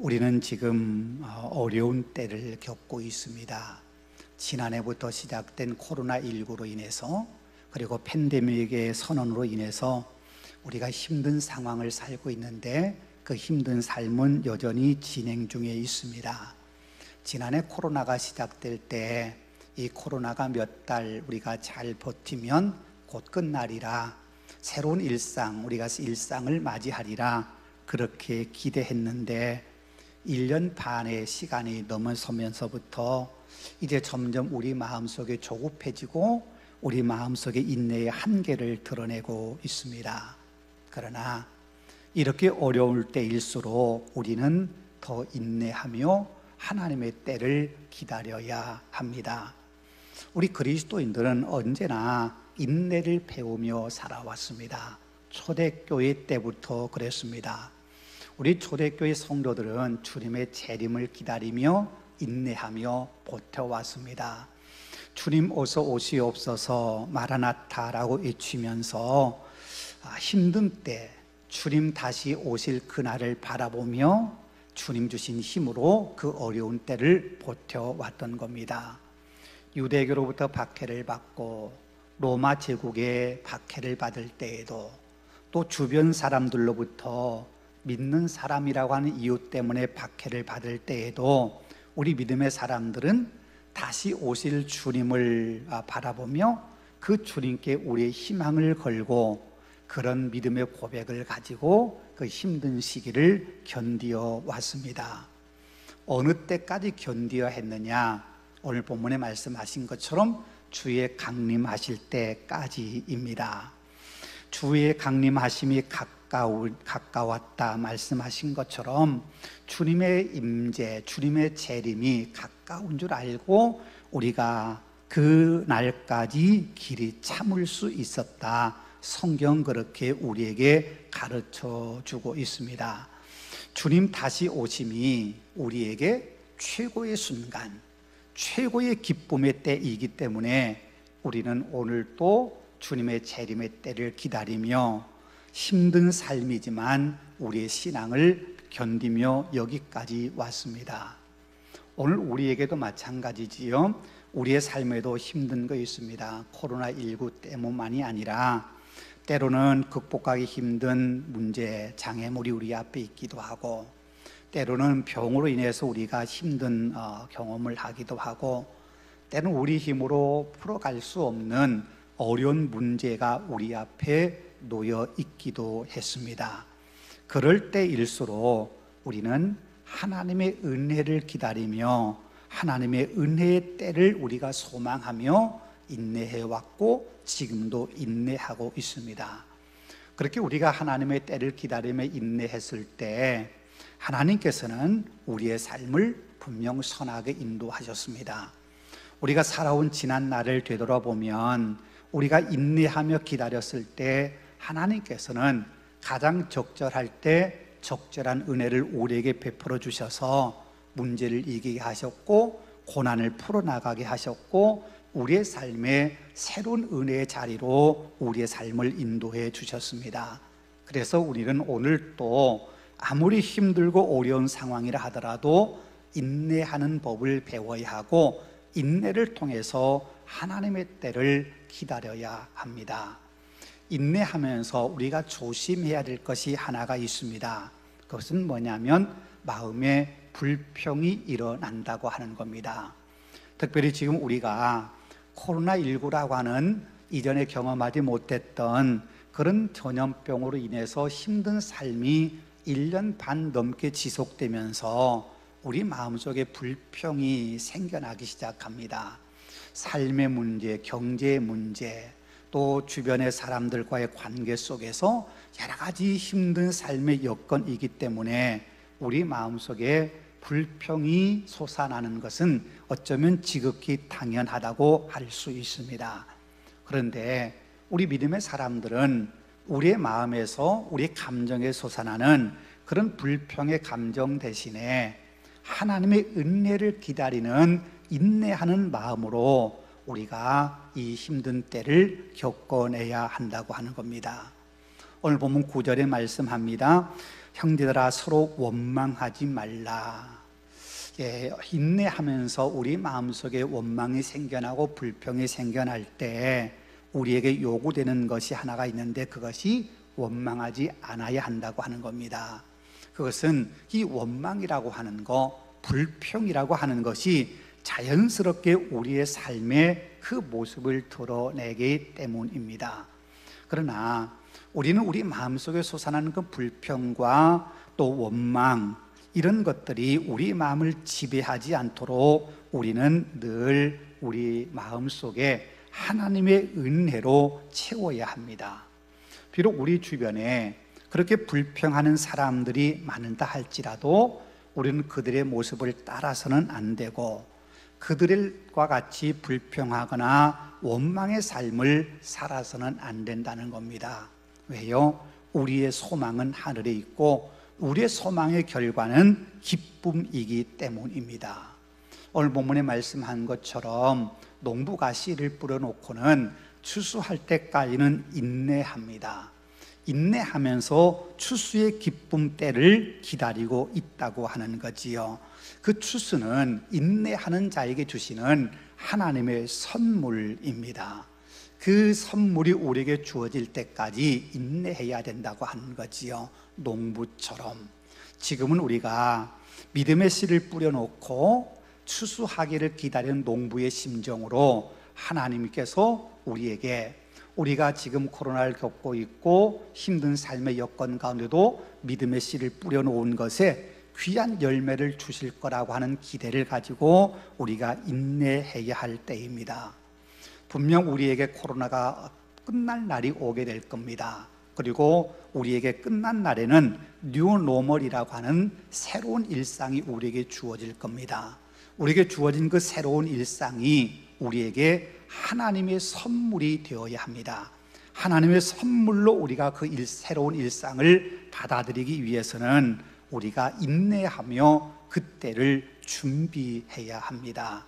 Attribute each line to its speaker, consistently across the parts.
Speaker 1: 우리는 지금 어려운 때를 겪고 있습니다. 지난해부터 시작된 코로나19로 인해서, 그리고 팬데믹의 선언으로 인해서 우리가 힘든 상황을 살고 있는데, 그 힘든 삶은 여전히 진행 중에 있습니다. 지난해 코로나가 시작될 때 이 코로나가 몇 달 우리가 잘 버티면 곧 끝나리라, 새로운 일상, 우리가 일상을 맞이하리라, 그렇게 기대했는데 1년 반의 시간이 넘어서면서부터 이제 점점 우리 마음속에 조급해지고 우리 마음속에 인내의 한계를 드러내고 있습니다. 그러나 이렇게 어려울 때일수록 우리는 더 인내하며 하나님의 때를 기다려야 합니다. 우리 그리스도인들은 언제나 인내를 배우며 살아왔습니다. 초대교회 때부터 그랬습니다. 우리 초대교회 성도들은 주님의 재림을 기다리며 인내하며 버텨왔습니다. 주님 어서 오시옵소서 마라나타라고 외치면서 힘든 때 주님 다시 오실 그날을 바라보며 주님 주신 힘으로 그 어려운 때를 버텨왔던 겁니다. 유대교로부터 박해를 받고 로마 제국의 박해를 받을 때에도, 또 주변 사람들로부터 믿는 사람이라고 하는 이유 때문에 박해를 받을 때에도 우리 믿음의 사람들은 다시 오실 주님을 바라보며 그 주님께 우리의 희망을 걸고 그런 믿음의 고백을 가지고 그 힘든 시기를 견디어 왔습니다. 어느 때까지 견디어야 했느냐? 오늘 본문에 말씀하신 것처럼 주의 강림하실 때까지입니다. 주의 강림하심이 가까웠다 말씀하신 것처럼 주님의 임재, 주님의 재림이 가까운 줄 알고 우리가 그 날까지 길이 참을 수 있었다. 성경 그렇게 우리에게 가르쳐 주고 있습니다. 주님 다시 오심이 우리에게 최고의 순간, 최고의 기쁨의 때이기 때문에 우리는 오늘 또 주님의 재림의 때를 기다리며 힘든 삶이지만 우리의 신앙을 견디며 여기까지 왔습니다. 오늘 우리에게도 마찬가지지요. 우리의 삶에도 힘든 거 있습니다. 코로나19 때문만이 아니라 때로는 극복하기 힘든 문제, 장애물이 우리 앞에 있기도 하고, 때로는 병으로 인해서 우리가 힘든 경험을 하기도 하고, 때로는 우리 힘으로 풀어갈 수 없는 어려운 문제가 우리 앞에 놓여 있기도 했습니다. 그럴 때일수록 우리는 하나님의 은혜를 기다리며 하나님의 은혜의 때를 우리가 소망하며 인내해왔고 지금도 인내하고 있습니다. 그렇게 우리가 하나님의 때를 기다리며 인내했을 때 하나님께서는 우리의 삶을 분명 선하게 인도하셨습니다. 우리가 살아온 지난 날을 되돌아보면 우리가 인내하며 기다렸을 때 하나님께서는 가장 적절할 때 적절한 은혜를 우리에게 베풀어 주셔서 문제를 이기게 하셨고 고난을 풀어나가게 하셨고 우리의 삶에 새로운 은혜의 자리로 우리의 삶을 인도해 주셨습니다. 그래서 우리는 오늘 또 아무리 힘들고 어려운 상황이라 하더라도 인내하는 법을 배워야 하고 인내를 통해서 하나님의 때를 기다려야 합니다. 인내하면서 우리가 조심해야 될 것이 하나가 있습니다. 그것은 뭐냐면 마음에 불평이 일어난다고 하는 겁니다. 특별히 지금 우리가 코로나19라고 하는 이전에 경험하지 못했던 그런 전염병으로 인해서 힘든 삶이 1년 반 넘게 지속되면서 우리 마음속에 불평이 생겨나기 시작합니다. 삶의 문제, 경제의 문제, 또 주변의 사람들과의 관계 속에서 여러 가지 힘든 삶의 여건이기 때문에 우리 마음속에 불평이 솟아나는 것은 어쩌면 지극히 당연하다고 할 수 있습니다. 그런데 우리 믿음의 사람들은 우리의 마음에서 우리의 감정에 솟아나는 그런 불평의 감정 대신에 하나님의 은혜를 기다리는 인내하는 마음으로 우리가 이 힘든 때를 겪어내야 한다고 하는 겁니다. 오늘 보면 9절에 말씀합니다. 형제들아 서로 원망하지 말라. 인내하면서 우리 마음속에 원망이 생겨나고 불평이 생겨날 때 우리에게 요구되는 것이 하나가 있는데, 그것이 원망하지 않아야 한다고 하는 겁니다. 그것은 이 원망이라고 하는 거, 불평이라고 하는 것이 자연스럽게 우리의 삶의 그 모습을 드러내기 때문입니다. 그러나 우리는 우리 마음속에 솟아나는 그 불평과 또 원망, 이런 것들이 우리 마음을 지배하지 않도록 우리는 늘 우리 마음속에 하나님의 은혜로 채워야 합니다. 비록 우리 주변에 그렇게 불평하는 사람들이 많다 할지라도 우리는 그들의 모습을 따라서는 안 되고, 그들과 같이 불평하거나 원망의 삶을 살아서는 안 된다는 겁니다. 왜요? 우리의 소망은 하늘에 있고 우리의 소망의 결과는 기쁨이기 때문입니다. 오늘 본문에 말씀한 것처럼 농부가 씨를 뿌려놓고는 추수할 때까지는 인내합니다. 인내하면서 추수의 기쁨 때를 기다리고 있다고 하는 거지요. 그 추수는 인내하는 자에게 주시는 하나님의 선물입니다. 그 선물이 우리에게 주어질 때까지 인내해야 된다고 하는 거지요. 농부처럼 지금은 우리가 믿음의 씨를 뿌려놓고 추수하기를 기다리는 농부의 심정으로 하나님께서 우리에게, 우리가 지금 코로나를 겪고 있고 힘든 삶의 여건 가운데도 믿음의 씨를 뿌려놓은 것에 귀한 열매를 주실 거라고 하는 기대를 가지고 우리가 인내해야 할 때입니다. 분명 우리에게 코로나가 끝날 날이 오게 될 겁니다. 그리고 우리에게 끝난 날에는 뉴노멀이라고 하는 새로운 일상이 우리에게 주어질 겁니다. 우리에게 주어진 그 새로운 일상이 우리에게 하나님의 선물이 되어야 합니다. 하나님의 선물로 우리가 그 새로운 일상을 받아들이기 위해서는 우리가 인내하며 그때를 준비해야 합니다.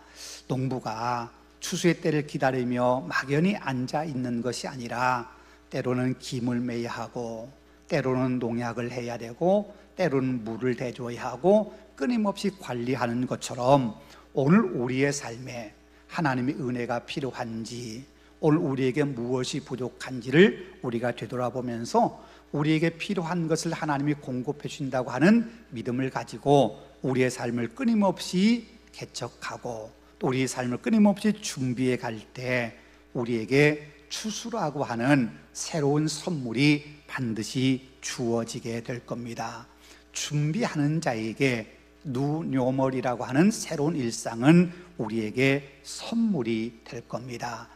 Speaker 1: 농부가 추수의 때를 기다리며 막연히 앉아 있는 것이 아니라 때로는 김을 매야 하고, 때로는 농약을 해야 되고, 때로는 물을 대줘야 하고, 끊임없이 관리하는 것처럼 오늘 우리의 삶에 하나님의 은혜가 필요한지, 오늘 우리에게 무엇이 부족한지를 우리가 되돌아보면서 우리에게 필요한 것을 하나님이 공급해 주신다고 하는 믿음을 가지고 우리의 삶을 끊임없이 개척하고 또 우리의 삶을 끊임없이 준비해 갈 때 우리에게 추수라고 하는 새로운 선물이 반드시 주어지게 될 겁니다. 준비하는 자에게 누뇨멀이라고 하는 새로운 일상은 우리에게 선물이 될 겁니다.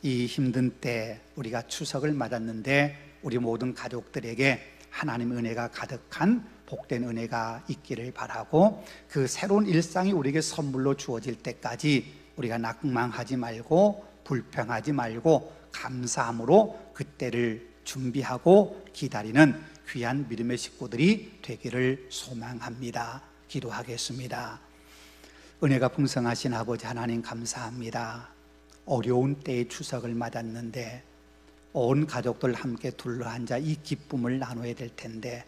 Speaker 1: 이 힘든 때 우리가 추석을 맞았는데 우리 모든 가족들에게 하나님의 은혜가 가득한 복된 은혜가 있기를 바라고, 그 새로운 일상이 우리에게 선물로 주어질 때까지 우리가 낙망하지 말고 불평하지 말고 감사함으로 그때를 준비하고 기다리는 귀한 믿음의 식구들이 되기를 소망합니다. 기도하겠습니다. 은혜가 풍성하신 아버지 하나님 감사합니다. 어려운 때의 추석을 맞았는데 온 가족들 함께 둘러앉아 이 기쁨을 나눠야 될 텐데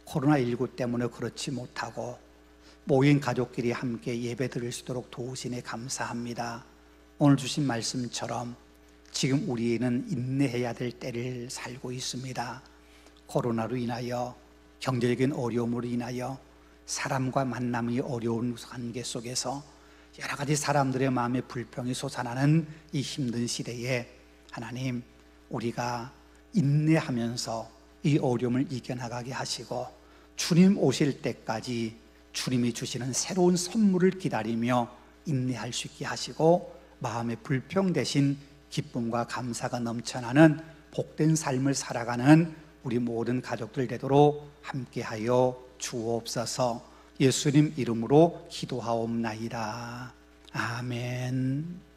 Speaker 1: 코로나19 때문에 그렇지 못하고 모인 가족끼리 함께 예배 드릴 수 있도록 도우시니 감사합니다. 오늘 주신 말씀처럼 지금 우리는 인내해야 될 때를 살고 있습니다. 코로나로 인하여 경제적인 어려움으로 인하여 사람과 만남이 어려운 관계 속에서 여러 가지 사람들의 마음에 불평이 솟아나는 이 힘든 시대에 하나님, 우리가 인내하면서 이 어려움을 이겨나가게 하시고 주님 오실 때까지 주님이 주시는 새로운 선물을 기다리며 인내할 수 있게 하시고 마음의 불평 대신 기쁨과 감사가 넘쳐나는 복된 삶을 살아가는 우리 모든 가족들 되도록 함께하여 주옵소서. 예수님 이름으로 기도하옵나이다. 아멘.